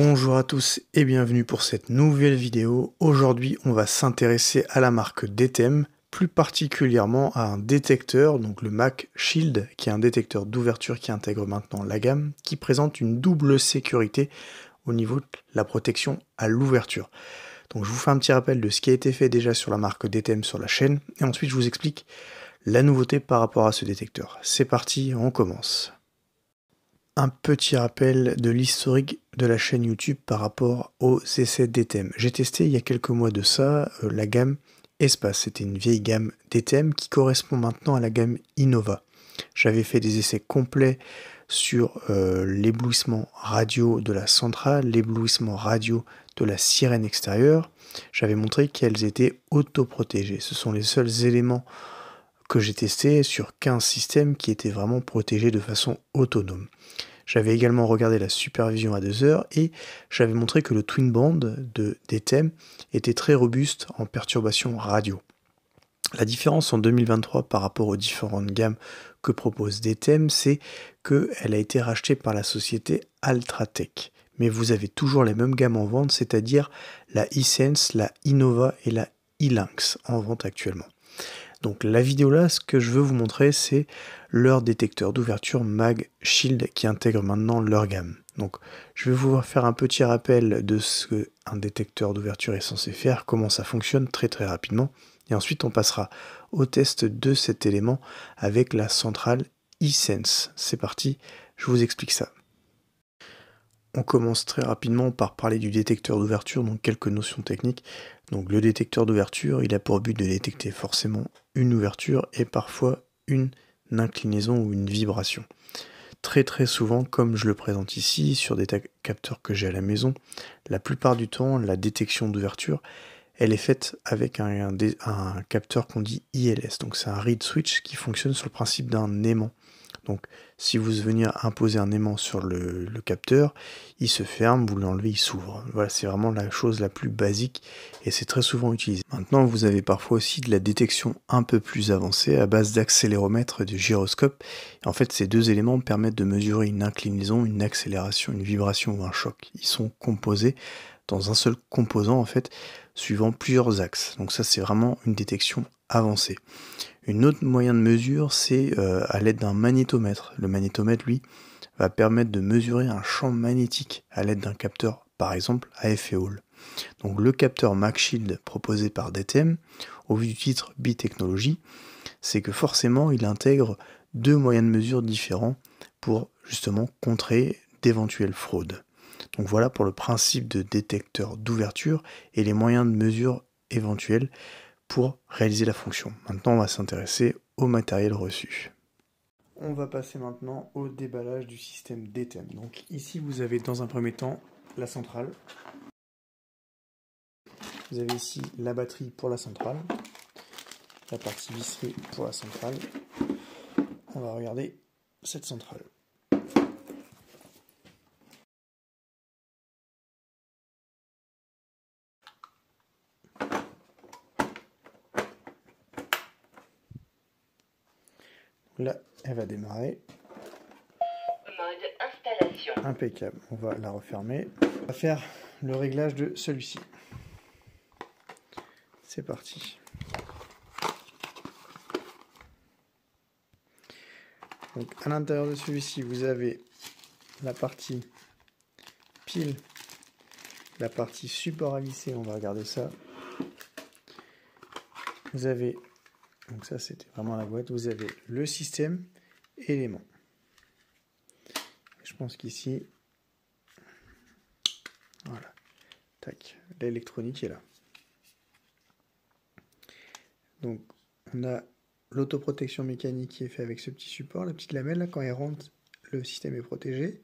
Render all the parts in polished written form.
Bonjour à tous et bienvenue pour cette nouvelle vidéo. Aujourd'hui, on va s'intéresser à la marque DTEM, plus particulièrement à un détecteur, donc le Mac Shield, qui est un détecteur d'ouverture qui intègre maintenant la gamme, qui présente une double sécurité au niveau de la protection à l'ouverture. Donc je vous fais un petit rappel de ce qui a été fait déjà sur la marque DTEM sur la chaîne, et ensuite je vous explique la nouveauté par rapport à ce détecteur. C'est parti, on commence. Un petit rappel de l'historique de la chaîne YouTube par rapport aux essais DTEM. J'ai testé il y a quelques mois de ça la gamme Espace. C'était une vieille gamme DTEM qui correspond maintenant à la gamme Innova. J'avais fait des essais complets sur l'éblouissement radio de la centrale, l'éblouissement radio de la sirène extérieure. J'avais montré qu'elles étaient autoprotégées. Ce sont les seuls éléments que j'ai testés sur 15 systèmes qui étaient vraiment protégés de façon autonome. J'avais également regardé la supervision à 2 heures et j'avais montré que le Twin Band de DTEM était très robuste en perturbation radio. La différence en 2023 par rapport aux différentes gammes que propose DTEM, c'est qu'elle a été rachetée par la société Altratech. Mais vous avez toujours les mêmes gammes en vente, c'est-à-dire la eSense, la Innova et la eLynx en vente actuellement. Donc la vidéo là, ce que je veux vous montrer, c'est leur détecteur d'ouverture Mag Shield qui intègre maintenant leur gamme. Donc je vais vous faire un petit rappel de ce qu'un détecteur d'ouverture est censé faire, comment ça fonctionne très rapidement, et ensuite on passera au test de cet élément avec la centrale eSense. C'est parti, je vous explique ça. On commence très rapidement par parler du détecteur d'ouverture, donc quelques notions techniques. Donc le détecteur d'ouverture, il a pour but de détecter forcément une ouverture et parfois une inclinaison ou une vibration. Très souvent, comme je le présente ici, sur des capteurs que j'ai à la maison, la plupart du temps, la détection d'ouverture, elle est faite avec un capteur qu'on dit ILS. Donc c'est un reed switch qui fonctionne sur le principe d'un aimant. Donc si vous venez imposer un aimant sur le capteur, il se ferme, vous l'enlevez, il s'ouvre. Voilà, c'est vraiment la chose la plus basique et c'est très souvent utilisé. Maintenant, vous avez parfois aussi de la détection un peu plus avancée à base d'accéléromètre et de gyroscope. En fait, ces deux éléments permettent de mesurer une inclinaison, une accélération, une vibration ou un choc. Ils sont composés dans un seul composant, en fait, suivant plusieurs axes. Donc ça, c'est vraiment une détection avancée. Une autre moyen de mesure, c'est à l'aide d'un magnétomètre. Le magnétomètre, lui, va permettre de mesurer un champ magnétique à l'aide d'un capteur, par exemple, à effet Hall. Donc le capteur Mac Shield proposé par DTEM, au vu du titre Bitechnology, c'est que forcément, il intègre deux moyens de mesure différents pour justement contrer d'éventuelles fraudes. Donc voilà pour le principe de détecteur d'ouverture et les moyens de mesure éventuels pour réaliser la fonction. Maintenant, on va s'intéresser au matériel reçu. On va passer maintenant au déballage du système DTEM. Donc ici, vous avez dans un premier temps la centrale. Vous avez ici la batterie pour la centrale, la partie visserie pour la centrale. On va regarder cette centrale. Là, elle va démarrer. Mode installation. Impeccable. On va la refermer. On va faire le réglage de celui-ci. C'est parti. Donc à l'intérieur de celui-ci, vous avez la partie pile, la partie support à visser, on va regarder ça. Vous avez, donc ça c'était vraiment la boîte, vous avez le système élément. Je pense qu'ici, voilà, tac, l'électronique est là. Donc on a l'autoprotection mécanique qui est fait avec ce petit support, la petite lamelle là, quand elle rentre, le système est protégé.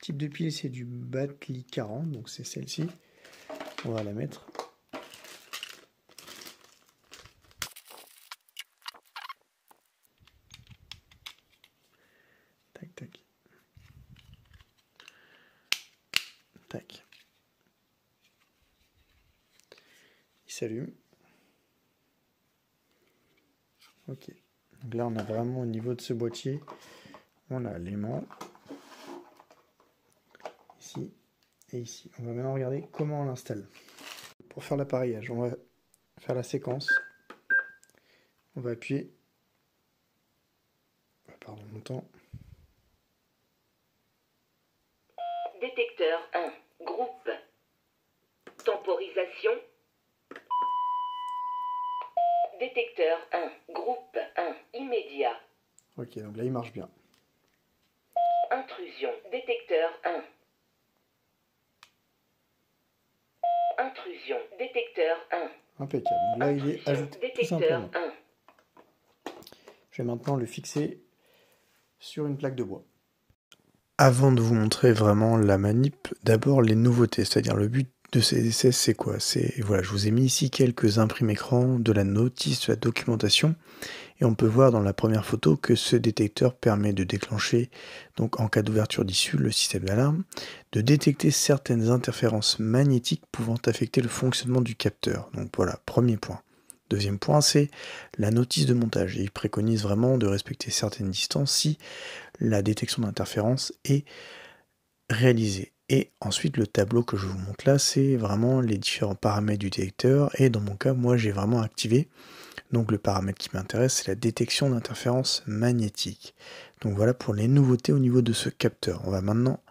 Type de pile, c'est du Batley 40, donc c'est celle-ci. On va la mettre. Tac, tac. Tac. Il s'allume. Ok. Donc là, on a vraiment au niveau de ce boîtier, on a l'aimant. Ici, et ici. On va maintenant regarder comment on l'installe. Pour faire l'appareillage, on va faire la séquence. On va appuyer. Pardon, longtemps. Détecteur 1, groupe. Temporisation. Détecteur 1, groupe 1, immédiat. Ok, donc là il marche bien. Intrusion, détecteur 1. Intrusion, détecteur 1. Impeccable. Donc là il est ajouté tout simplement. 1. Je vais maintenant le fixer sur une plaque de bois. Avant de vous montrer vraiment la manip, d'abord les nouveautés, c'est-à-dire le but de ces essais, c'est quoi? Voilà, je vous ai mis ici quelques imprimes écran, de la notice, de la documentation, et on peut voir dans la première photo que ce détecteur permet de déclencher, donc en cas d'ouverture d'issue, le système d'alarme, de détecter certaines interférences magnétiques pouvant affecter le fonctionnement du capteur. Donc voilà, premier point. Deuxième point, c'est la notice de montage. Il préconise vraiment de respecter certaines distances si la détection d'interférence est réalisée. Et ensuite, le tableau que je vous montre là, c'est vraiment les différents paramètres du détecteur. Et dans mon cas, moi, j'ai vraiment activé. Donc le paramètre qui m'intéresse, c'est la détection d'interférence magnétique. Donc voilà pour les nouveautés au niveau de ce capteur. On va maintenant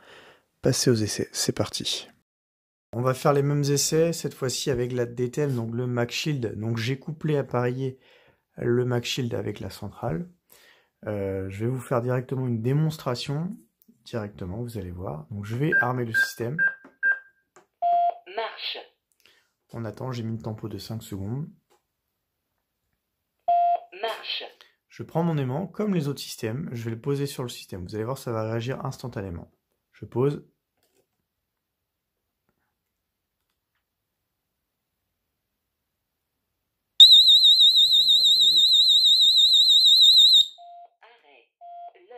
passer aux essais. C'est parti. On va faire les mêmes essais, cette fois-ci avec la DTM, donc le MagShield. Donc j'ai couplé, appareillé le MagShield avec la centrale. Je vais vous faire directement une démonstration. Directement, vous allez voir. Donc je vais armer le système. Marche. On attend, j'ai mis une tempo de 5 secondes. Marche. Je prends mon aimant, comme les autres systèmes, je vais le poser sur le système. Vous allez voir, ça va réagir instantanément. Je pose. Ça sonne bien, vous avez vu ? Arrêt. Le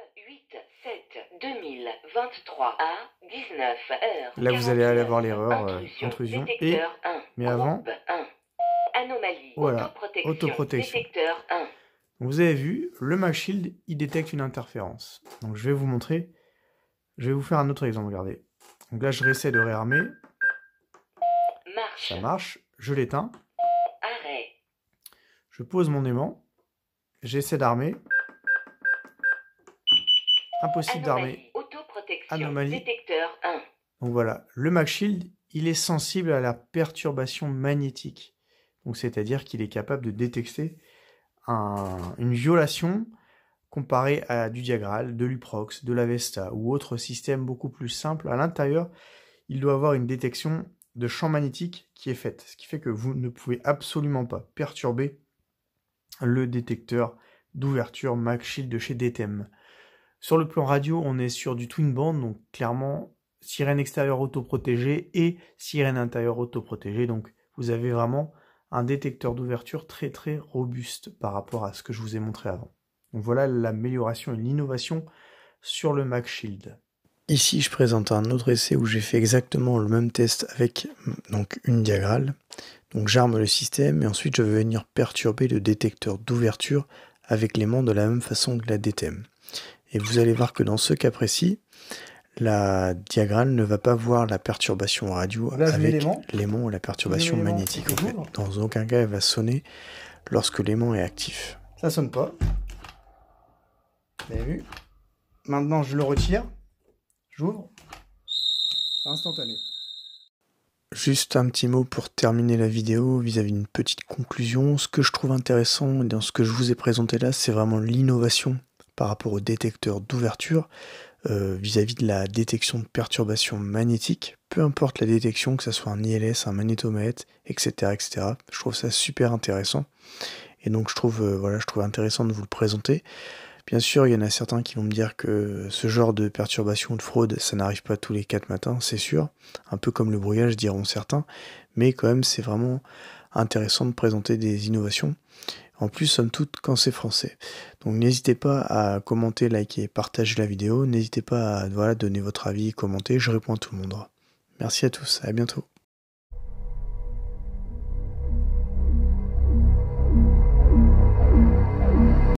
8-7-2023 à 19h. Là, vous allez aller voir l'erreur intrusion et... 1. Mais avant... 1. Anomalie. Voilà, autoprotection. Détecteur 1. Vous avez vu, le MagShield, il détecte une interférence. Donc je vais vous montrer, je vais vous faire un autre exemple, regardez. Donc là, je réessaie de réarmer. Marche. Ça marche, je l'éteins. Arrêt. Je pose mon aimant. J'essaie d'armer. Impossible d'armer. Autoprotection. Anomalie. Détecteur 1. Donc voilà, le MagShield, il est sensible à la perturbation magnétique. Donc c'est-à-dire qu'il est capable de détecter une violation comparée à du Diagral, de l'Uprox, de l'Avesta ou autre système beaucoup plus simple. À l'intérieur, il doit avoir une détection de champ magnétique qui est faite, ce qui fait que vous ne pouvez absolument pas perturber le détecteur d'ouverture MagShield de chez DTM. Sur le plan radio, on est sur du twin band, donc clairement sirène extérieure autoprotégée et sirène intérieure autoprotégée. Donc vous avez vraiment un détecteur d'ouverture très très robuste par rapport à ce que je vous ai montré avant. Donc voilà l'amélioration et l'innovation sur le MagShield. Ici, je présente un autre essai où j'ai fait exactement le même test avec donc une Diagral. Donc j'arme le système et ensuite je vais venir perturber le détecteur d'ouverture avec l'aimant de la même façon que la DTM. Et vous allez voir que dans ce cas précis, la Diagral ne va pas voir la perturbation radio là, avec l'aimant ou la perturbation magnétique. En fait. Dans aucun cas, elle va sonner lorsque l'aimant est actif. Ça sonne pas. Vous avez vu? Maintenant, je le retire. J'ouvre. C'est instantané. Juste un petit mot pour terminer la vidéo vis-à-vis d'une petite conclusion. Ce que je trouve intéressant dans ce que je vous ai présenté là, c'est vraiment l'innovation par rapport au détecteur d'ouverture. Vis-à-vis de la détection de perturbations magnétiques, peu importe la détection, que ce soit un ILS, un magnétomètre, etc., etc. Je trouve ça super intéressant. Et donc je trouve intéressant de vous le présenter. Bien sûr, il y en a certains qui vont me dire que ce genre de perturbation ou de fraude, ça n'arrive pas tous les 4 matins, c'est sûr. Un peu comme le brouillage, diront certains. Mais quand même, c'est vraiment intéressant de présenter des innovations. En plus, somme toute, quand c'est français. Donc n'hésitez pas à commenter, liker, partager la vidéo. N'hésitez pas à donner votre avis, commenter. Je réponds à tout le monde. Merci à tous, à bientôt.